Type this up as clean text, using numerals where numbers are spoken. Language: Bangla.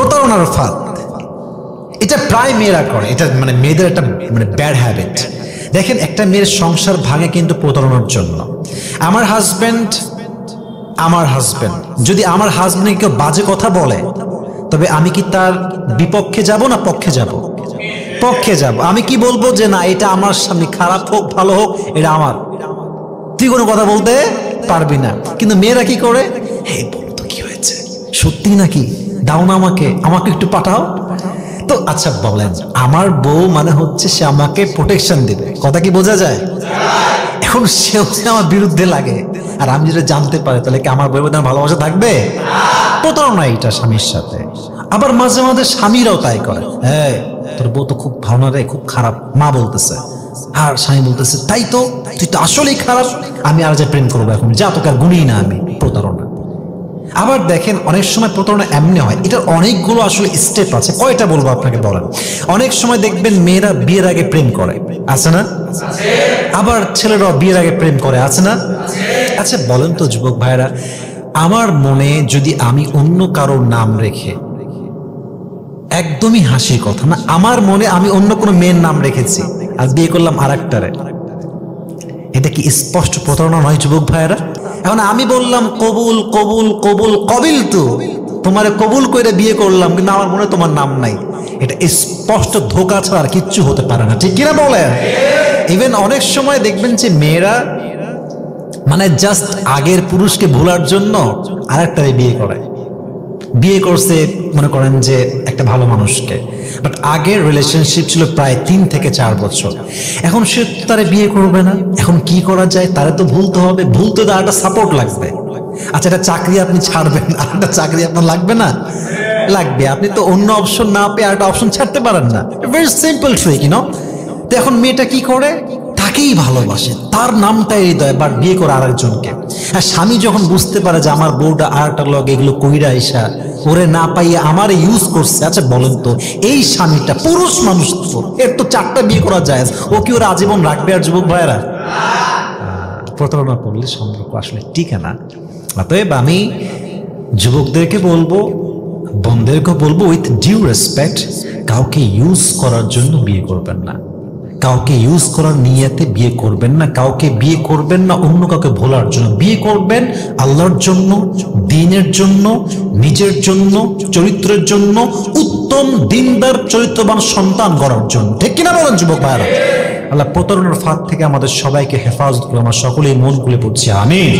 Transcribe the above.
প্রতারণার ফাঁদ, এটা প্রায় মেয়েরা করে। এটা মানে মেয়েদের একটা মানে ব্যাড হ্যাবিট। দেখেন, একটা মেয়ের সংসার ভাঙে কিন্তু প্রতারণার জন্য। আমার হাজবেন্ড যদি আমার হাজবেন্ডকে কেউ বাজে কথা বলে, তবে আমি কি তার বিপক্ষে যাব না পক্ষে যাব? পক্ষে যাব। আমি কি বলবো যে না, এটা আমার স্বামী, খারাপ হোক ভালো হোক এটা আমার, তুই কোনো কথা বলতে পারবি না। কিন্তু মেয়েরা কি করে, হে বলতো কি হয়েছে, সত্যি নাকি, দাও না আমাকে একটু পাঠাও তো। আচ্ছা বলেন, আমার বউ মানে হচ্ছে সে আমাকে প্রোটেকশন দেবে, কথা কি বোঝা যায়? এখন সেও আমার বিরুদ্ধে লাগে, আর আমি যেটা জানতে পারি, তাহলে কি আমার বউয়ের মধ্যে ভালোবাসা থাকবে? প্রতারণা এটা স্বামীর সাথে। আবার মাঝে মাঝে স্বামীরাও তাই করে, হ্যাঁ তোর বউ তো খুব ভালো না রে, খুব খারাপ, মা বলতেছে, আর স্বামী বলতেছে তাই তো, তুই তো আসলেই খারাপ, আমি আর যে প্রেম করবো এখন, যা তোকে আর গুনি না আমি। প্রতারণা। আবার দেখেন, অনেক সময় প্রতারণা এমনি হয়, এটার অনেকগুলো আসলে স্টেপ আছে, কয়টা বলবো আপনাকে বলেন। অনেক সময় দেখবেন মেয়েরা বিয়ের আগে প্রেম করে, আছে না? আবার ছেলেরাও বিয়ের আগে প্রেম করে, আছে না? আচ্ছা বলেন তো যুবক ভাইরা, আমার মনে যদি আমি অন্য কারোর নাম রেখে, একদমই হাসির কথা না, আমার মনে আমি অন্য কোনো মেয়ের নাম রেখেছি, আজ বিয়ে করলাম আর একটারে, এটা কি স্পষ্ট প্রতারণা নয় যুবক ভাইয়েরা? এখন আমি বললাম কবুল কবুল কবুল কবিল, তো তোমারে কবুল করে বিয়ে করলাম, কিন্তু আমার মনে তোমার নাম নাই, এটা স্পষ্ট ধোঁকা ছাড়া আর কিচ্ছু হতে পারে না, ঠিক কিনা বলেন? ইভেন অনেক সময় দেখবেন যে মেয়েরা মানে জাস্ট আগের পুরুষকে ভোলার জন্য আরেকটারে বিয়ে করে। বিয়ে করছে মনে করেন যে একটা ভালো মানুষকে, বাট আগের রিলেশনশিপ ছিল প্রায় 3 থেকে 4 বছর। এখন সে তারে বিয়ে করবে না, এখন কি করা যায়? তারে তো ভুলতে হবে, ভুলতে তো একটা সাপোর্ট লাগবে। আচ্ছা, একটা চাকরি আপনি ছাড়বেন, আর একটা চাকরি আপনার লাগবে না? লাগবে। আপনি তো অন্য অপশন না পেয়ে আর একটা অপশন ছাড়তে পারেন না। Very simple trick, you know. তো এখন মেয়েটা কি করে, তাকেই ভালোবাসে, তার নামটাই হৃদয়, বাট বিয়ে করে আরেকজনকে। আর স্বামী যখন বুঝতে পারে যে আমার বউটা আরেকটা লগে এগুলো কইরা আইসা ওরে না পাইয়ে আমারে ইউজ করছে, আচ্ছা বলেন তো এই স্বামীটা পুরুষ মানুষ, তো এর তো 4টা বিয়ে করা যায়, ও কি ওরা আজীবন রাখবে? আর যুবক ভাইয়েরা, প্রতারণা করলে সম্পর্ক আসলে টিকে না। অতএব আমি যুবকদেরকে বলবো, বোনদেরকে বলবো, উইথ ডিউ রেসপেক্ট, কাউকে ইউজ করার জন্য বিয়ে করবেন না, কাউকে ইউজ করার নিয়তে বিয়ে করবেন না, কাউকে বিয়ে করবেন না অন্য কাউকে ভোলার জন্য। বিয়ে করবেন আল্লাহর জন্য, দ্বীনের জন্য, নিজের জন্য, চরিত্রের জন্য, উত্তম দ্বীনদার চরিত্রবান সন্তান গড়ার জন্য, ঠিক কিনা বলেন যুবক ভাইরা? আল্লাহ প্রতারণার ফাঁদ থেকে আমাদের সবাইকে হেফাজত করে। আমরা সকলেই মন খুলে পড়ছি, আমিন।